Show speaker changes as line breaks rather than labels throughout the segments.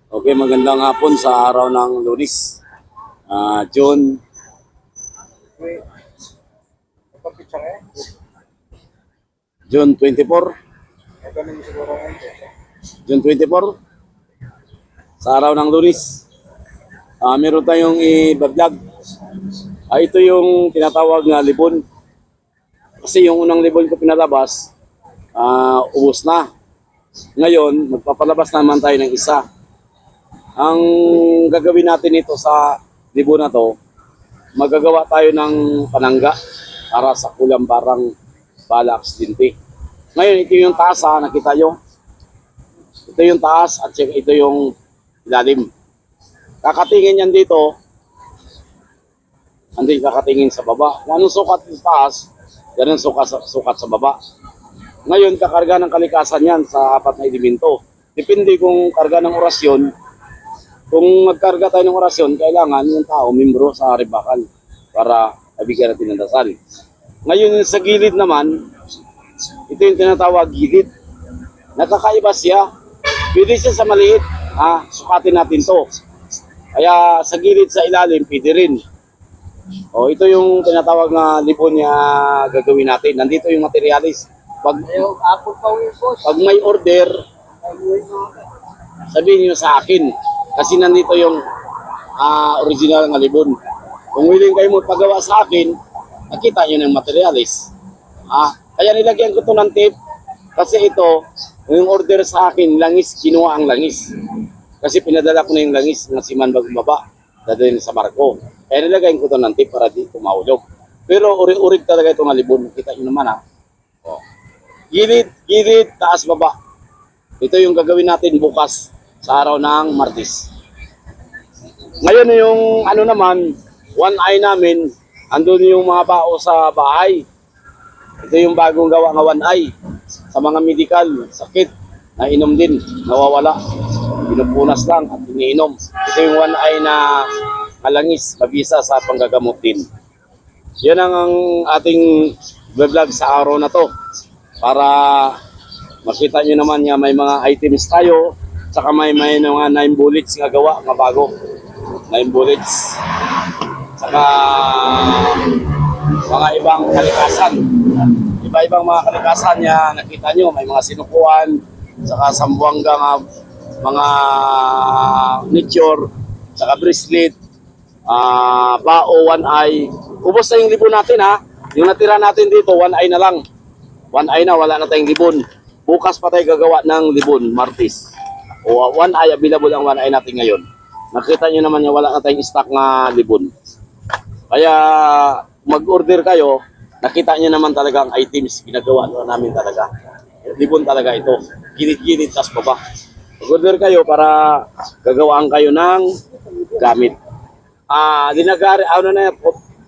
Okay, magandang hapon sa araw ng Lunes. June June 24. June 24 sa araw ng Lunes. Meron tayong i-vlog. Ito yung tinatawag na libon. Kasi yung unang libon ko pinalabas, ubos na. Ngayon, magpapalabas naman tayo ng isa. Ang gagawin natin ito sa libon na to, magagawa tayo ng panangga para sa kulambarang bala aksidente. Ngayon, ito yung taas, nakita nyo. Ito yung taas at ito yung ilalim. Kakatingin yan dito, hindi kakatingin sa baba. Kung anong sukat sa taas, ganun sukat sa baba. Ngayon, kakarga ng kalikasan yan sa apat na elemento. Depende kung karga ng orasyon. Kung magkarga tayo ng orasyon, kailangan yung tao, membro sa haribakal para mabigyan natin ng dasal. Ngayon, sa gilid naman, ito yung tinatawag gilid. Nakakaiba siya. Pwede siya sa maliit. Sukatin natin to. Kaya sa gilid, sa ilalim, pwede rin. Ito yung tinatawag na libon niya gagawin natin. Nandito yung materialis. Pag may order, sabihin niyo sa akin. Kasi nandito yung original ng libon. Kung willing kayo magpagawa sa akin, nakita nyo ng materialis. Kaya nilagyan ko to ng tape. Kasi ito, yung order sa akin, langis, kinuha ang langis. Kasi pinadala ko na yung langis na siman bagong baba. Dadalhin sa barko. Kaya nilagyan ko to ng tape para di tumahulog. Pero uri-urig talaga itong libon. Kita nyo naman Gilid, gilid, taas, baba. Ito yung gagawin natin bukas sa araw ng Martes. Ngayon yung naman, one eye namin, andun yung mga bao sa bahay. Ito yung bagong gawa ng one eye. Sa mga medical, sakit, nainom din, nawawala. Pinupunas lang at iniinom. Ito yung one eye na malangis, mabisa sa panggagamot din. Yan ang ating vlog sa araw na to. Para makita nyo naman niya may mga items tayo. Saka may mga 9 bullets nga gawa, nga bago. 9 bullets. Saka mga ibang kalikasan. Iba-ibang mga kalikasan niya, nakita nyo, may mga sinukuan, saka sambuanga nga, mga nature, saka bracelet, bao, one eye. Ubos na yung libon natin Yung natira natin dito, one eye na lang. One eye na, wala na tayong libon. Bukas pa tayo gagawa ng libon, Martes. One eye, available ang one eye natin ngayon. Nakita nyo naman wala na tayong stock na libon. Kaya mag-order kayo, nakita nyo naman talaga ang items, ginagawa namin talaga. Libon talaga ito. Gilid-gilid, tas baba. Mag-order kayo para gagawaan kayo ng gamit. Dinagari,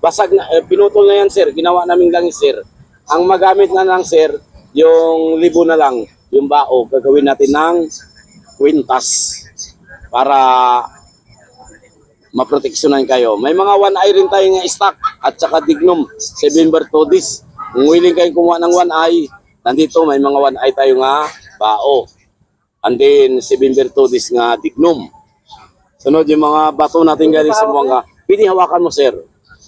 basag na, pinutol na yan sir, ginawa namin langis sir. Ang magamit na lang sir, yung libon na lang, yung bao, gagawin natin ng kwintas para maproteksyonan kayo. May mga one eye rin tayo nga stock at saka dignum, 7 Bertodis. Kung willing kayong kumuha ng one eye, nandito may mga one eye tayo nga bao. And then 7 Bertodis nga dignum. Sunod yung mga bato natin galing sa mga, pwede hawakan mo sir.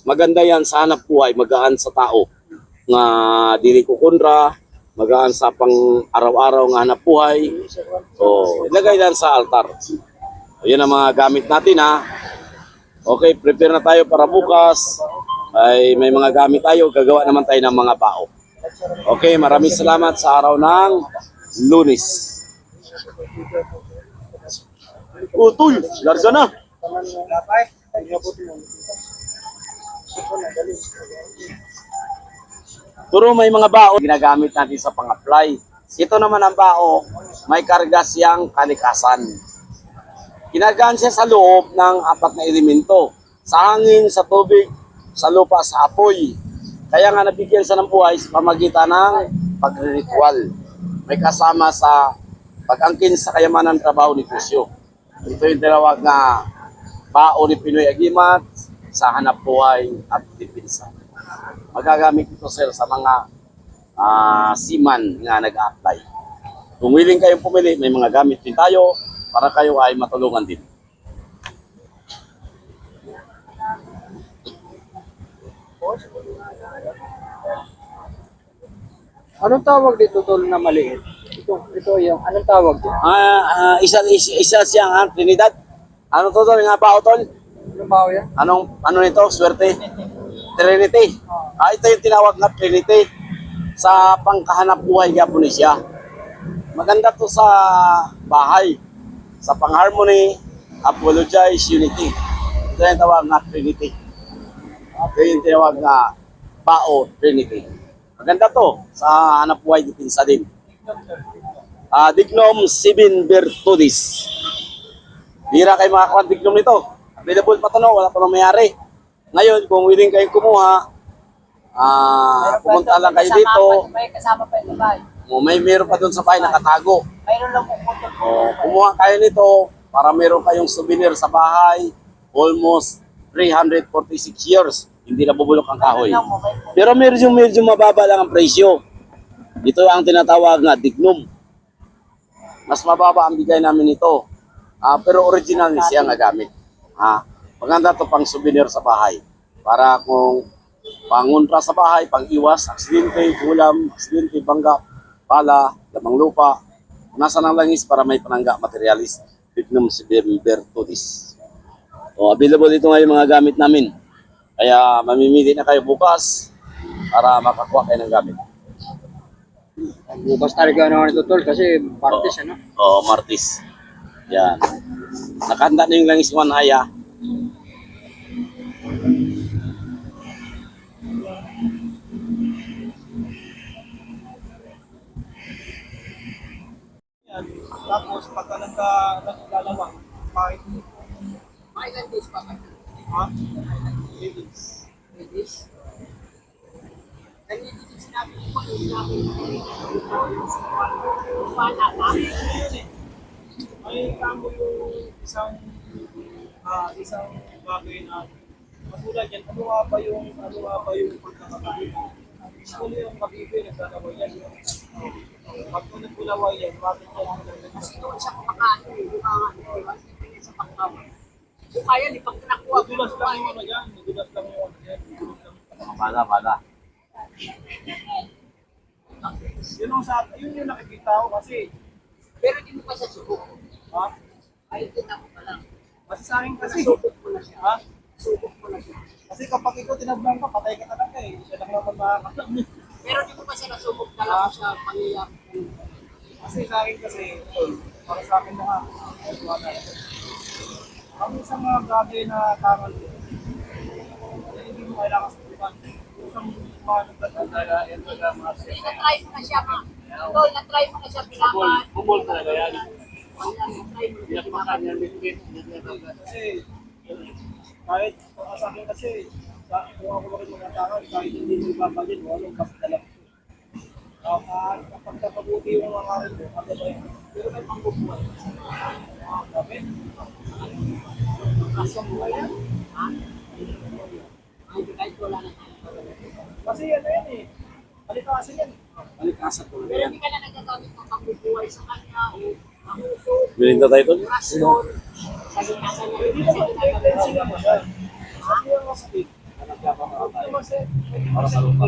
Maganda yan sa hanap buhay, magaan sa tao. Nga dili ko kundra, magaan sa pang araw-araw nga hanap buhay. So, ilagay lang sa altar. So, yan ang mga gamit natin Okay, prepare na tayo para bukas. Ay may mga gamit tayo, gagawa naman tayo ng mga bao. Okay, maraming salamat sa araw ng Lunes. Utoy, larga na. Pero may mga bao ginagamit natin sa pang-apply. Ito naman ang bao, may karga siyang kalikasan. Ginagaan siya sa loob ng 4 na elemento. Sa hangin, sa tubig, sa lupa, sa apoy. Kaya nga nabigyan siya ng buhay sa pamagitan ng pagriritual. May kasama sa pag-angkin sa kayamanan ng trabaho ni Kusyo. Ito yung tinawag na bao ni Pinoy Agimat sa hanap buhay at dipinsa. Magagamit ito sir sa mga seaman nga nag-a-apply. Kung willing kayong pumili, may mga gamit din tayo. para kayo ay matulungan din.
Anong tawag dito tol na maliit? Ito yung, anong tawag dito?
Isa siyang Trinidad. Ano to tol? Nga ba tol?
Anong bawo yan?
Ano nito? Swerte? Trinity. Ito yung tinawag na Trinity sa pangkahanap buhay Japones siya. Maganda to sa bahay. Sa pang-harmony, apologize, unity. Ito yung tawag na Trinity. Ito yung tinawag na Bao Trinity. Maganda to sa hanap buhay depensa din. Dignum 7 Virtudes. Bira kayo makakuha dignum nito. Available pa to no, wala pa nang mayari. Ngayon, kung willing kayong kumuha, pumunta lang kayo dito.
May kasama pa ito ba?
Meron pa doon sa bahay nakatago.
Mayroon lang po po.
Kumuha kayo nito para meron kayong souvenir sa bahay. Almost 346 years. Hindi na bubulok ang kahoy. Pero medyo mababa lang ang presyo. Ito ang tinatawag na dignum. Mas mababa ang bigay namin ito. Pero original ni siya nga gamit. Maganda to pang souvenir sa bahay. Para kung panguntra sa bahay, pang-iwas, aksidente, ulam, aksidente, bangga, pala, lamang lupa. Nasa ng langis para may panangga materialis. Dignum 7 Virtudes. Available dito ngayon mga gamit namin. Kaya mamimili na kayo bukas para makakuha kayo ng gamit.
Bukas talaga naman ito tol kasi Martes ano?
Martis. Yan. Nakahanda na yung langis Wanhaya.
Tapos pagka naglalama, kahit
Ilan days pa kayo?
ha?
Days? Kanya dito sinabi ko yung sinabi yung bata pa.
Ay kamo yung isang bagay na matulad yan. Ano nga ba yung pagkakabibig? Usually yung kabibig naglalaway yan. Pag nagkulaway yan, bakit yan?
Kasi doon siya kumakain. Hindi sa pagkawa. Kung kaya, di pag nakuha.
Madulas lang yung ano yan. Madulas lang yung ano yan.
Bala.
Yun yung nakikita ko kasi.
Pero hindi mo pa siya subok.
Ha?
Ay, kita mo pa lang.
Kasi sa akin kasi.
Subok mo na siya.
Ha?
Subok mo na siya.
Kasi kapag ikaw tinablang ka, patay ka talaga eh. Siya lang naman makakatabi.
Pero di mo pa siya nasubok talaga siya pangyayari.
Kasi sa akin kasi, para sa akin mga, ang isang mga bagay na tangal ko, hindi mo kailangan sa buwan. Isang mga nagtatala, ito na mga
Na-try mo na siya, ma. Tol, na-try mo na siya pinaman.
bumol talaga yan.
Na-try mo na siya pinaman.
Kasi, kahit sa akin kasi, kung ako bakit mga tangal, kahit hindi mo ipapalit, walang kapitala ko. Kapag kapabuti yung mga rin mo, ano ba yun? Pero may pangbubuhay. Kapit?
Kasya mo yan. Ha? Ay, kahit wala na tayo.
Kasi ano yan eh. Palikasin yan.
Palikasan ko
Pero hindi ka na nagagamit ng pangbubuhay sa kanya o ang uso,
Bilinda tayo ito?
rasyon, sa ginagawa niya.
Hindi naman tendency naman yan. Kasi yung masakit. Hindi naman siya. Para sa lupa.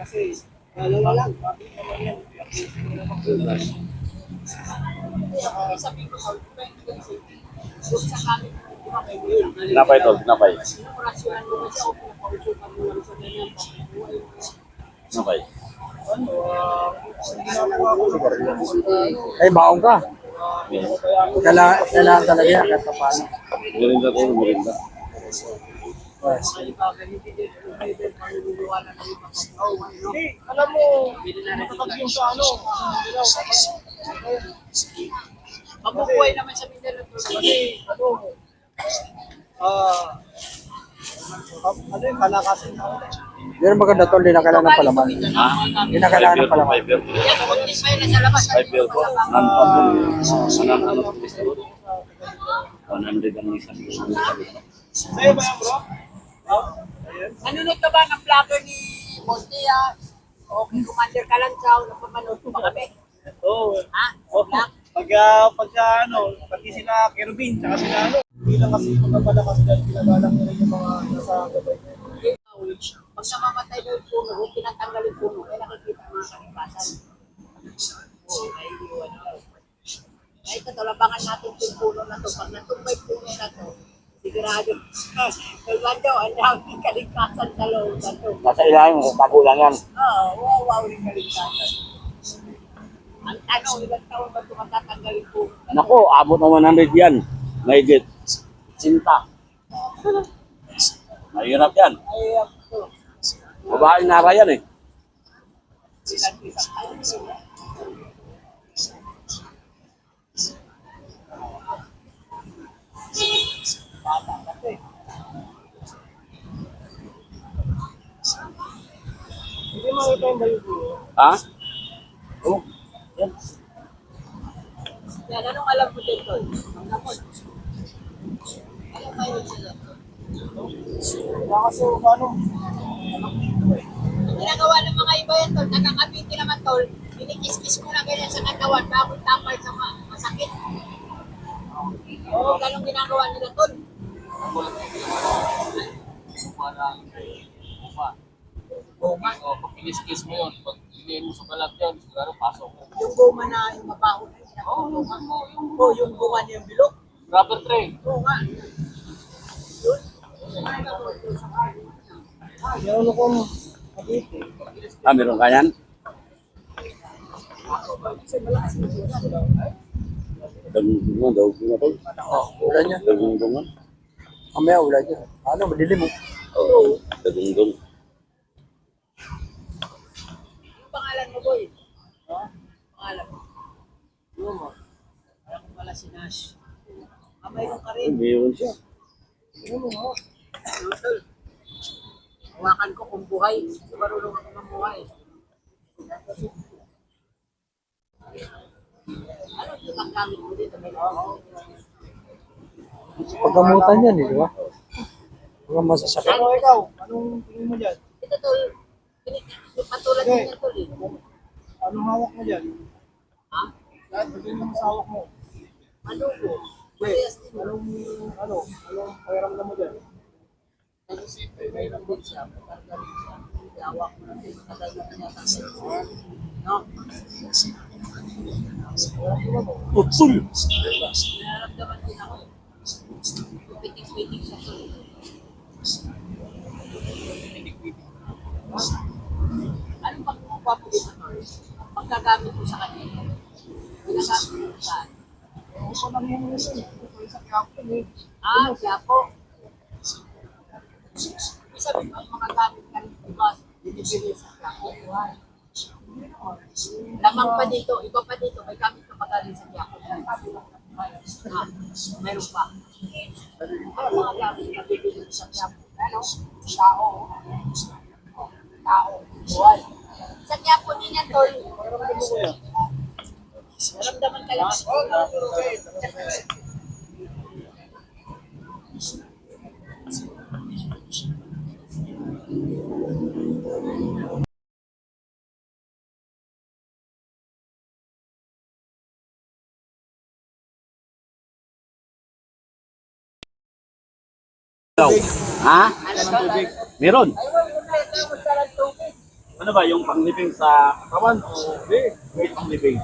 Kasi, dalawa lang. Bakit naman yan?
Sabi ko, doon sa kami, di ba, may yun.
Tinapay ito, tinapay.
Rasyonan mo ba siya o pinapausukan mo lang sa ganyan pangbubuhay mo?
Tinapay.
Ano, ang ginagawa ko.
Ay baong ka. Kailangan talaga yan kahit pa paano.
Bilinda ito, bilinda.
Hindi, alam mo, matatag yung sa ano.
Mabubuhay naman sa Mindoro.
Kasi, ano, ano yung kalakasin na.
Pero maganda tol, di na kailangan ng palaman. Di na kailangan ng palaman.
Yan, kunti pa yun na sa labas.
5 year po. Non-pablo. 100 ang isang.
Sa'yo ba yan, bro? Ayun.
Nanonood ka ba ng vlogger ni Montia? O kay Commander Kalanchaw na pamanood ko ba kami?
Oo.
Ha? Vlog?
Pagka pati sila Kerubin, tsaka sila hindi lang kasi pagkabala kasi dahil pinagalang nila yung mga nasa gabay.
Pag namamatay na yung puno, kung tinatanggal yung puno, kaya nakikita ang mga kalipasan. Oo, naiiwan na. Kaya ito, talabangan natin yung puno na to. Pag natumbay puno na to, sigurado. Kalman daw, ang daming kaligtasan sa loob na to.
Nasa ilalim, tago lang yan.
Oo, wow yung kaligtasan. Ang tanong, ilang taon ba ito matatanggal yung puno na to?
Naku, abot ng 100 yan. Mahigit. Sinta. Mahirap yan.
Ay, ito.
Babaeng nara yan eh.
Ilang isang taon. Bata kasi.
Hindi makita yung bayo ko.
Ha? Oh. Yan.
Yan, anong alam mo dito? Ang gamot. Alam ba yun sila?
Kaya kasi paano?
Ang ginagawa ng mga iba yan, tol, nakakabiti naman, tol, kinikis-kis mo na ganyan sa katawan bago tapay sa masakit. Oo, ganun ginagawa nila, tol. Goma.
O, pag kinis-kiss mo yun, pag iliin mo sa balat yun, siguro pasok mo.
Yung goma na yung mabaho na yun. Oo, yung goma niya yung bilog.
Rubber tray.
Oo nga. Yun.
Meron akong Cavite.
Ah, meron ka yan?
Kasi malakas yung goma.
Dagundungan daw.
Ulan niya.
Dagundungan.
Mamaya ulan niya. Ano, madilim mo.
Oo. Dagundung.
Yung pangalan mo, boy? Pangalan mo? Goma. Alam mo pala si Nash. Mayroon ka rin.
Meron siya.
Tol. Hawakan ko kung buhay. Kasi marunong ako mamuhay. Ano yung ang gamit mo dito?
Paggamutan yan, di ba? Mga masasakit.
Pero ikaw, anong tingin mo dyan?
Ito, tol. Yung patulad
Okay.
niya, tol.
Anong hawak mo dyan?
Ha?
Lahat, bagay mo sa hawak mo.
Manugo.
Okay.
Parehas din.
Anong pakiramdam mo dyan?
Mayroon din siya. Matarga rin siya. Hawak mo natin. Matagal na pinatanggal. No?
Utsul!
Nararamdaman din ako. Pitik-pitik siya, tol. Anong pagkukuha mo dito, tol? Pagkagamit mo sa kanya. Ginagamit mo saan?
Ako lang yung isa kaya ako eh.
Kaya po. Sabi mo, mga gamit ka rin, diba? Binibili sa Quiapo. Lamang pa dito, iba pa dito, may gamit ka pa galing sa Quiapo. Meron pa. Ang mga gamit na bibili mo sa Quiapo. Ano? Tao. Tao. Buwan. Sa Quiapo din yan, tol. Naramdaman ka lang.
Ha?
Ano, tol?
Meron.
Ay, wala na. Kamusta lang tubig?
Ano ba, yung pangliping sa katawan o may pangliping?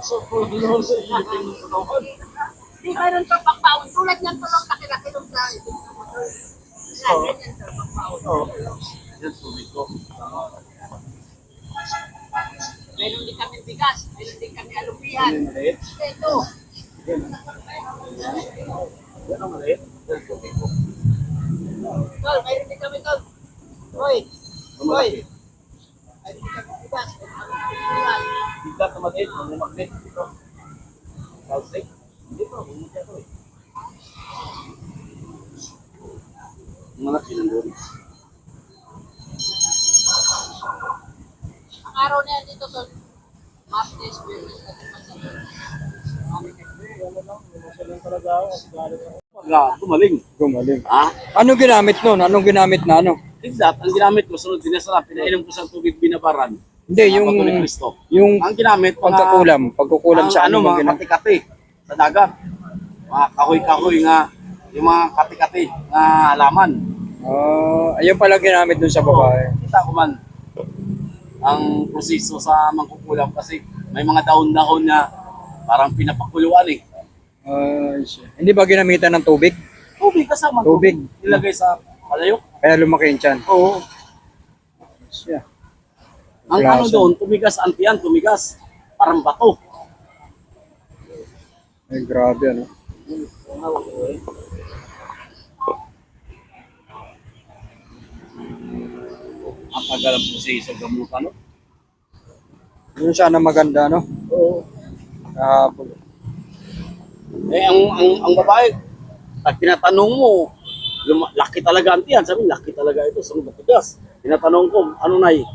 Di mayroon pa pangbaon. Tulad ng tulong nakilakilong sa ibig mo. Ganyan to, pangbaon.
Yan, tubig ko.
Mayroon din kami bigas. Mayroon din kami alupihan.
Maliit?
Ito.
Yan ang maliit? Yan, tubig ko.
Tol, mayroon din kami, tol. Hoy. Hoy. Mayroon din kami bigas. Mayroon din kami alupihan.
Biglat na maliit, mga magnet dito. Plastic? Dito, bumit ito eh. Mga sinandun.
Ang araw na yan dito, tol. Martes, Biyernes, at Sabado.
Masalang talaga ako kasi galing ako.
Gumaling.
Gumaling.
Ha?
Anong ginamit nun? Anong ginamit na ano?
Biglat, ang ginamit ko, sunod sinasarap, pinainom ko sa tubig binabaran.
Hindi, yung
Patuloy Kristo.
yung
Ang ginamit,
pagkukulam
ang
sa ano
mga
mga ginamit.
kape-kape. sa dagat. Mga kahoy-kahoy nga, yung mga kati-kati nga halaman.
Ayun pala ginamit dun sa babae.
Kita ko man ang proseso sa mangkukulam kasi may mga dahon-dahon na parang pinapakuluan eh.
Hindi ba ginamitan ng tubig?
Tubig kasama.
Tubig.
Ilagay sa palayok.
Kaya lumaki yung tiyan.
Oo.
Siya.
Ang
Klase.
ano doon, tumigas ang tiyan, tumigas. Parang bato.
Ay, grabe ano.
Ang tagal ang proseso gamutan, no?
Yun sana maganda, no?
Oo.
Kahapon.
Eh, ang babae, pag tinatanong mo, laki talaga ang tiyan. Sabi, laki talaga ito. Sabi, matigas. Tinatanong ko, ano nai?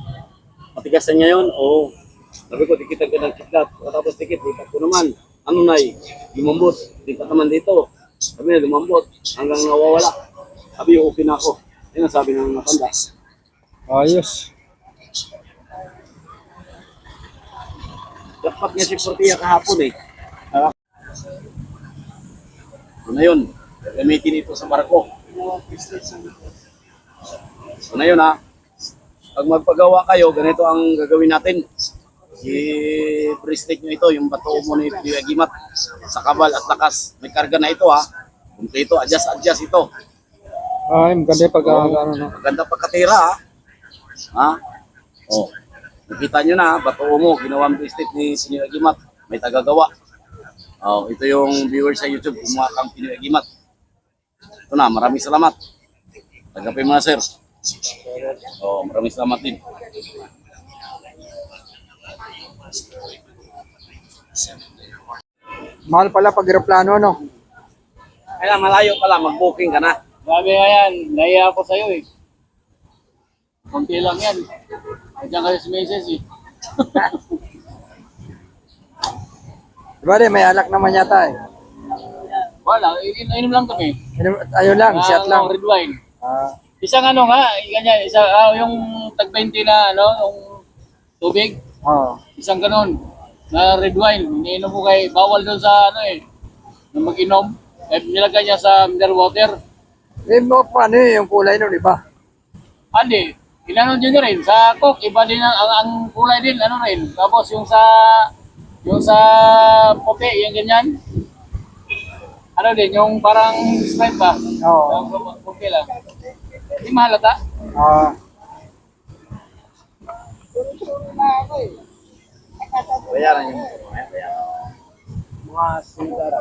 Matigas na niya yun? Oo. Sabi ko, dikit ka ng kidlat. Katapos dikit, lipat ko naman. Ano nai? Lumambot. Lipat naman dito. Sabi niya, lumambot. Hanggang nawawala. Sabi, okay na ako. Yan ang sabi ng matanda.
Ayos.
Dapat niya si Portia kahapon eh. Ito na yun. Gamitin ito sa barko. Ito na yun ha. Pag magpagawa kayo, ganito ang gagawin natin. I-pre-stick nyo ito, yung bato mo ni Gimat sa kabal at lakas. May karga na ito ha. Kompleto, adjust ito.
Ay, maganda yung pagkakano, no?
Maganda pagkatira ha. Ha? Oh. Nakita nyo na, bato mo, ginawang pre-stick ni Senior Gimat. May tagagawa. Oh, ito yung viewer sa YouTube, kumuha kang Pinoy Agimat. Ito na, maraming salamat. Tagapin mo na, sir. Oh, maraming salamat din.
Mahal pala pag aeroplano, no?
Kaya malayo pala, mag-booking ka na.
Grabe nga yan. Nahiya ako sa'yo eh. Kunti lang yan. Nandiyan kasi si Mrs. eh.
Diba may alak naman yata eh.
Wala, inom lang kami.
Ayun lang, shot lang.
Red wine.
Ah,
Isang ano nga, ganyan, yung tag 20 na ano, yung tubig.
oh.
Isang ganun na red wine. Iniinom ko kay bawal doon sa ano eh. Na mag-inom. Eh, nilagay niya sa mineral water.
Eh, paano yung kulay nun, iba?
Andi, inano din rin sa Coke, iba din ang kulay din, ano rin. Tapos yung sa puti, yung ganyan. Ano din, yung parang Sprite ba?
Oo.
Yung puti lang. Hindi mahalata.
Ah,
Bayaran yung
mga sigara.